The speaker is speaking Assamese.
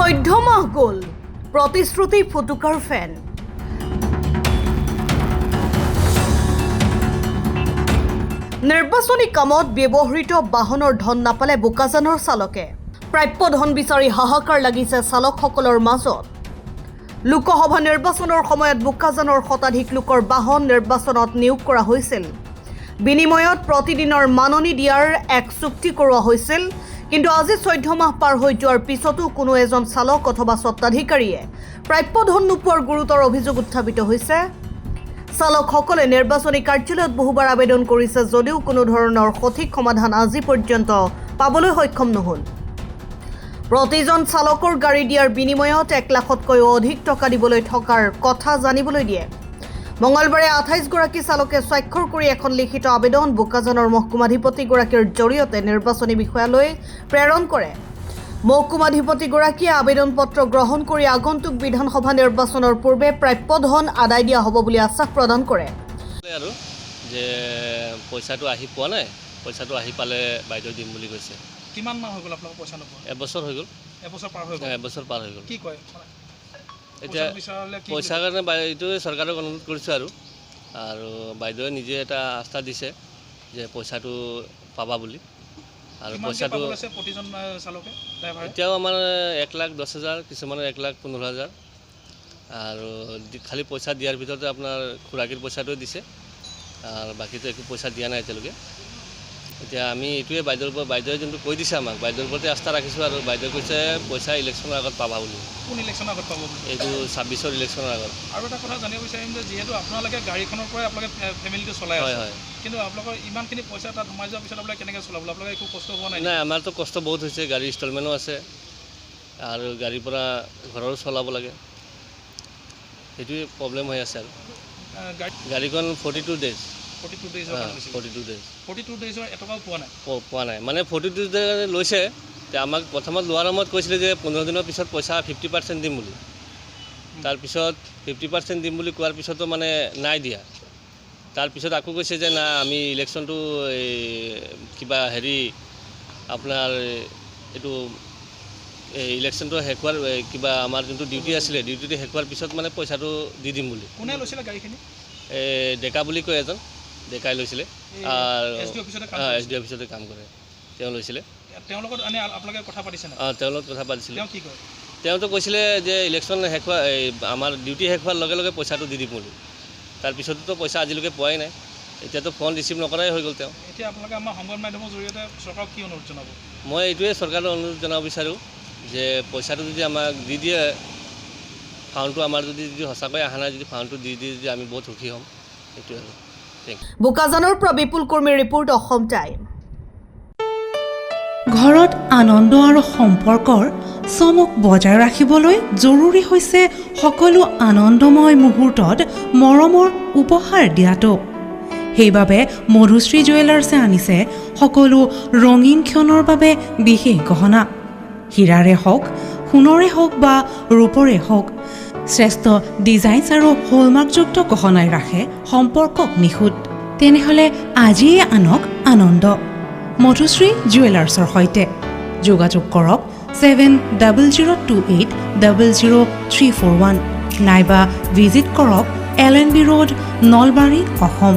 14 মাহ গ'ল প্ৰতিশ্ৰুতি ফুটুকাৰ ফেন নিৰ্বাচনী কামত ব্যৱহৃত বাহনৰ ধন নাপালে বোকাজানৰ চালকে প্ৰাপ্য ধন বিচাৰি হাহাকাৰ লাগিছে চালকসকলৰ মাজত লোকসভা নিৰ্বাচনৰ সময়ত বোকাজানৰ শতাধিক লোকৰ বাহন নিৰ্বাচনত নিয়োগ কৰা হৈছিল বিনিময়ত প্ৰতিদিনৰ মাননি দিয়াৰ এক চুক্তি কৰোৱা হৈছিল কিন্তু আজি 14 মাহ পাৰ হৈ যোৱাৰ পিছতো কোনো এজন চালক অথবা স্বত্বাধিকাৰীয়ে প্ৰাপ্য ধন নোপোৱাৰ গুৰুতৰ অভিযোগ উত্থাপিত হৈছে চালকসকলে নিৰ্বাচনী কাৰ্যালয়ত বহুবাৰ আবেদন কৰিছে যদিও কোনো ধৰণৰ সঠিক সমাধান আজি পৰ্যন্ত পাবলৈ সক্ষম নহল প্ৰতিজন চালকৰ গাড়ী দিয়াৰ বিনিময়ত 1 লাখতকৈও অধিক টকা দিবলৈ থকাৰ কথা জানিবলৈ দিয়ে মঙলবাৰে 28 গৰাকী চালকে স্বাক্ষৰ কৰি এখন লিখিত আবেদন বোকাজানৰ মহকুমাধিপতিগৰাকীৰ জৰিয়তে নিৰ্বাচনী বিষয়ালৈ প্ৰেৰণ কৰে মহকুমাধিপতিগৰাকীয়ে আবেদন পত্ৰ গ্ৰহণ কৰি আগন্তুক বিধানসভা নিৰ্বাচনৰ পূৰ্বে প্ৰাপ্য ধন আদায় দিয়া হ'ব বুলি আশ্বাস প্ৰদান কৰে আৰু যে পইচাটো আহি পোৱা নাই পইচাটো আহি পালে বাইদেউ দিম বুলি কৈছে কিমান মাহ হৈ গ'ল আপোনালোকৰ পইচা নোপোৱা এবছৰ হৈ গ'ল এবছৰ পাৰ হৈ গ'ল এবছৰ পাৰ হৈ গ'ল কি কয় এতিয়া পইচাৰ কাৰণে বাইদেৱে চৰকাৰক অনুৰোধ কৰিছোঁ আৰু বাইদেৱে নিজে এটা আস্থা দিছে যে পইচাটো পাবা বুলি আৰু পইচাটো প্ৰতিজন চালকে এতিয়াও আমাৰ 1,10,000 কিছুমানৰ 1,15,000 আৰু খালি পইচা দিয়াৰ ভিতৰতে আপোনাৰ খুৰাকীৰ পইচাটোৱে দিছে আৰু বাকীটো একো পইচা দিয়া নাই এতিয়ালৈকে এতিয়া আমি এইটোৱে বাইদেৱে যোনটো কৈ দিছে আমাক বাইদেউৰ ওপৰতে আস্থা ৰাখিছোঁ আৰু বাইদেৱে কৈছে পইচা ইলেকশ্যনৰ আগত পাবা বুলি কোন ইলেকশ্যনৰ আগত পাব এইটো 26ৰ ইলেকশ্যনৰ আগত আৰু এটা কথা জানিব বিচাৰিম যে যিহেতু আপোনালোকে গাড়ীখনৰ পৰাই আপোনালোকে ফেমিলিটো চলাই আছে হয় কিন্তু আপোনালোকৰ ইমানখিনি পইচা তাত সোমাই যোৱাৰ পিছত আপোনালোকে কেনেকৈ চলাব আপোনালোকে একো কষ্ট হোৱা নাই নাই আমাৰতো কষ্ট বহুত হৈছে গাড়ী ইনষ্টলমেণ্টো আছে আৰু গাড়ীৰ পৰা ঘৰৰো চলাব লাগে সেইটোৱে প্ৰব্লেম হৈ আছে আৰু গাড়ীখন 42 ডেজ 42 ডেজ এটকাও পোৱা নাই মানে 42 ডেজ লৈছে আমাক প্ৰথমত লোৱাৰ সময়ত কৈছিলে যে 15 দিনৰ পিছত পইচা 50% দিম বুলি তাৰপিছত 50% দিম বুলি কোৱাৰ পিছতো মানে নাই দিয়া তাৰপিছত আকৌ কৈছে যে না আমি ইলেকশ্যনটো কিবা হেৰি আপোনাৰ এইটো ইলেকশ্যনটো শেষ হোৱাৰ কিবা আমাৰ যোনটো ডিউটি আছিলে ডিউটিটো শেষ হোৱাৰ পিছত মানে পইচাটো দি দিম বুলি কোনে লৈছিলে গাড়ীখিনি ডেকা বুলি কয় এজন ডেকাই লৈছিলে আৰু এছ ডি অফিচতে কাম কৰে তেওঁ লৈছিলে তেওঁৰ লগত আপোনালোকে কথা পাতিছে তেওঁৰ লগত কথা পাতিছিলে তেওঁ কি কয় তেওঁতো কৈছিলে যে ইলেকশ্যন শেষ হোৱা আমাৰ ডিউটি শেষ হোৱাৰ লগে লগে পইচাটো দি দিম বুলি তাৰপিছততো পইচা আজিলৈকে পোৱাই নাই এতিয়াতো ফোন ৰিচিভ নকৰাই হৈ গ'ল তেওঁ এতিয়া আপোনালোকে আমাৰ সংবাদ মাধ্যমৰ জৰিয়তে চৰকাৰক কি অনুৰোধ জনাব মই এইটোৱে চৰকাৰক অনুৰোধ জনাব বিচাৰোঁ যে পইচাটো যদি আমাক দি দিয়ে ফাউণ্ডটো আমাৰ যদি সঁচাকৈ অহা নাই যদি ফাউণ্ডটো দি দিয়ে যদি আমি বহুত সুখী হ'ম সেইটোৱে আৰু বোকাজানৰ পৰা বিপুল কৰ্মীৰ ৰিপৰ্ট অসম টাইম ঘৰত আনন্দ আৰু সম্পৰ্কৰ চমক বজাই ৰাখিবলৈ জৰুৰী হৈছে সকলো আনন্দময় মুহূৰ্তত মৰমৰ উপহাৰ দিয়াটো সেইবাবে মধুশ্ৰী জুৱেলাৰ্ছে আনিছে সকলো ৰঙীন ক্ষণৰ বাবে বিশেষ গহনা হীৰাৰে হওক সোণৰে হওক বা ৰূপৰে হওক শ্ৰেষ্ঠ ডিজাইনছ আৰু হলমাৰ্কযুক্ত গহনাই ৰাখে সম্পৰ্কক নিখুঁত তেনেহ'লে আজিয়ে আনক আনন্দ মধুশ্ৰী জুৱেলাৰ্ছৰ সৈতে যোগাযোগ কৰক 7002800341 নাইবা ভিজিট কৰক LNB ৰোড নলবাৰী অসম